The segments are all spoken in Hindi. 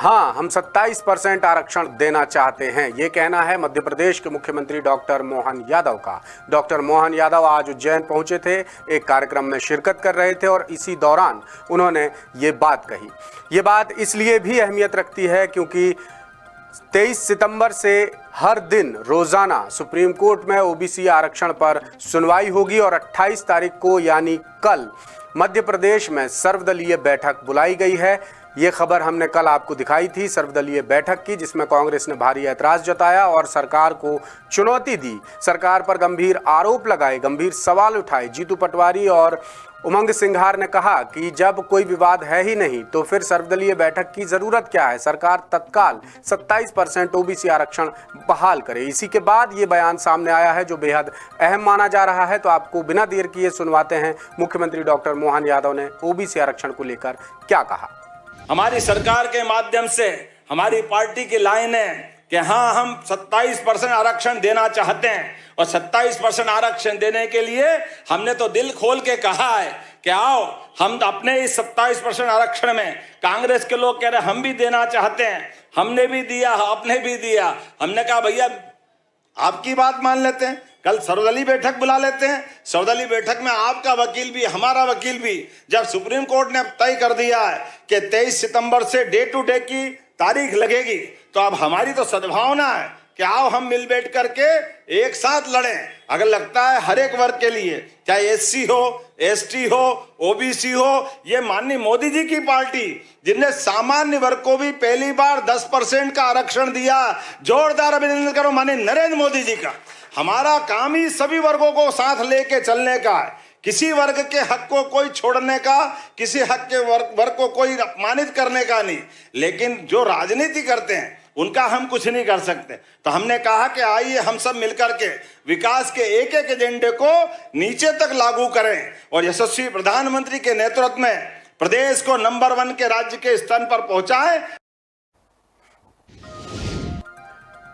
हाँ, हम 27% आरक्षण देना चाहते हैं, ये कहना है मध्य प्रदेश के मुख्यमंत्री डॉक्टर मोहन यादव का। डॉक्टर मोहन यादव आज उज्जैन पहुंचे थे, एक कार्यक्रम में शिरकत कर रहे थे और इसी दौरान उन्होंने ये बात कही। ये बात इसलिए भी अहमियत रखती है क्योंकि 23 सितंबर से हर दिन रोजाना सुप्रीम कोर्ट में ओबीसी आरक्षण पर सुनवाई होगी और 28 तारीख को यानी कल मध्य प्रदेश में सर्वदलीय बैठक बुलाई गई है। ये खबर हमने कल आपको दिखाई थी सर्वदलीय बैठक की, जिसमें कांग्रेस ने भारी ऐतराज जताया और सरकार को चुनौती दी, सरकार पर गंभीर आरोप लगाए, गंभीर सवाल उठाए। जीतू पटवारी और उमंग सिंघार ने कहा कि जब कोई विवाद है ही नहीं तो फिर सर्वदलीय बैठक की जरूरत क्या है, सरकार तत्काल 27% ओबीसी आरक्षण बहाल करे। इसी के बाद ये बयान सामने आया है जो बेहद अहम माना जा रहा है। तो आपको बिना देर किए सुनवाते हैं मुख्यमंत्री डॉक्टर मोहन यादव ने ओबीसी आरक्षण को लेकर क्या कहा। हमारी सरकार के माध्यम से हमारी पार्टी की लाइन है कि हाँ, हम 27% आरक्षण देना चाहते हैं और 27% आरक्षण देने के लिए हमने तो दिल खोल के कहा है कि आओ हम अपने इस 27% आरक्षण में, कांग्रेस के लोग कह रहे हम भी देना चाहते हैं, हमने भी दिया, आपने भी दिया। हमने कहा भैया आपकी बात मान लेते हैं, कल सर्वदलीय बैठक बुला लेते हैं। सर्वदलीय बैठक में आपका वकील भी, हमारा वकील भी, जब सुप्रीम कोर्ट ने तय कर दिया है कि 23 सितंबर से डे टू डे की तारीख लगेगी, तो अब हमारी तो सद्भावना है कि आओ हम मिल बैठ करके एक साथ लड़ें। अगर लगता है हर एक वर्ग के लिए, चाहे एससी हो, एसटी हो, ओबीसी हो, ये माननीय मोदी जी की पार्टी जिनने सामान्य वर्ग को भी पहली बार 10% का आरक्षण दिया, जोरदार अभिनंदन करो माननीय नरेंद्र मोदी जी का। हमारा काम ही सभी वर्गों को साथ लेके चलने का है, किसी वर्ग के हक को कोई छोड़ने का, किसी हक के वर्ग को कोई अपमानित करने का नहीं। लेकिन जो राजनीति करते हैं उनका हम कुछ नहीं कर सकते। तो हमने कहा कि आइए हम सब मिलकर के विकास के एक एक एजेंडे को नीचे तक लागू करें और यशस्वी प्रधानमंत्री के नेतृत्व में प्रदेश को नंबर 1 के राज्य के स्तर पर पहुंचाएं।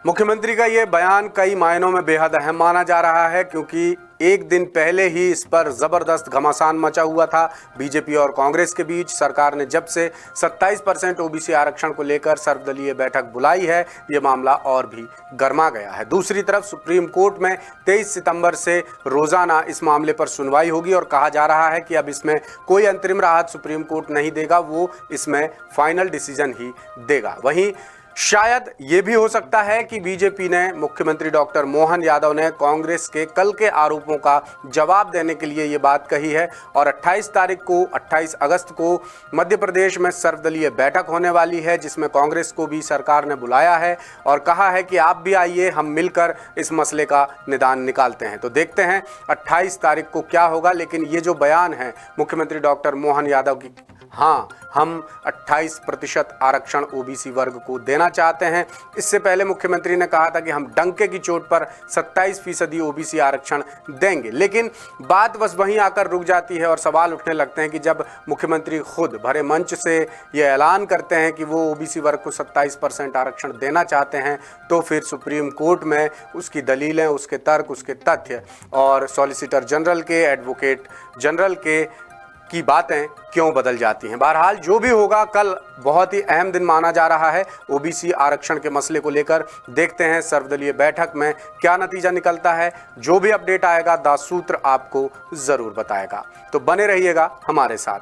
मुख्यमंत्री का ये बयान कई मायनों में बेहद अहम माना जा रहा है क्योंकि एक दिन पहले ही इस पर जबरदस्त घमासान मचा हुआ था बीजेपी और कांग्रेस के बीच। सरकार ने जब से 27% ओबीसी आरक्षण को लेकर सर्वदलीय बैठक बुलाई है, ये मामला और भी गर्मा गया है। दूसरी तरफ सुप्रीम कोर्ट में 23 सितंबर से रोजाना इस मामले पर सुनवाई होगी और कहा जा रहा है कि अब इसमें कोई अंतरिम राहत सुप्रीम कोर्ट नहीं देगा, वो इसमें फाइनल डिसीजन ही देगा। वहीं शायद ये भी हो सकता है कि बीजेपी ने, मुख्यमंत्री डॉक्टर मोहन यादव ने कांग्रेस के कल के आरोपों का जवाब देने के लिए ये बात कही है और 28 अगस्त को मध्य प्रदेश में सर्वदलीय बैठक होने वाली है, जिसमें कांग्रेस को भी सरकार ने बुलाया है और कहा है कि आप भी आइए, हम मिलकर इस मसले का निदान निकालते हैं। तो देखते हैं 28 तारीख को क्या होगा। लेकिन ये जो बयान है मुख्यमंत्री डॉक्टर मोहन यादव की, हाँ, हम 28% आरक्षण ओबीसी वर्ग को देना चाहते हैं। इससे पहले मुख्यमंत्री ने कहा था कि हम डंके की चोट पर 27% ओबीसी आरक्षण देंगे। लेकिन बात बस वहीं आकर रुक जाती है और सवाल उठने लगते हैं कि जब मुख्यमंत्री खुद भरे मंच से ये ऐलान करते हैं कि वो ओबीसी वर्ग को 27% आरक्षण देना चाहते हैं, तो फिर सुप्रीम कोर्ट में उसकी दलीलें, उसके तर्क, उसके तथ्य और सॉलिसिटर जनरल के, एडवोकेट जनरल के की बातें क्यों बदल जाती हैं। बहरहाल जो भी होगा, कल बहुत ही अहम दिन माना जा रहा है ओबीसी आरक्षण के मसले को लेकर। देखते हैं सर्वदलीय बैठक में क्या नतीजा निकलता है। जो भी अपडेट आएगा दास सूत्र आपको जरूर बताएगा, तो बने रहिएगा हमारे साथ।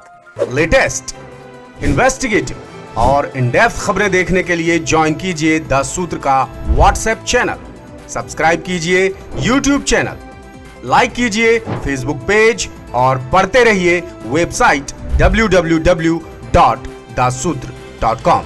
लेटेस्ट, इन्वेस्टिगेटिव और इन डेप्थ खबरें देखने के लिए ज्वाइन कीजिए दास सूत्र का व्हाट्सएप चैनल, सब्सक्राइब कीजिए यूट्यूब चैनल, लाइक कीजिए फेसबुक पेज और पढ़ते रहिए वेबसाइट www.dassutra.com।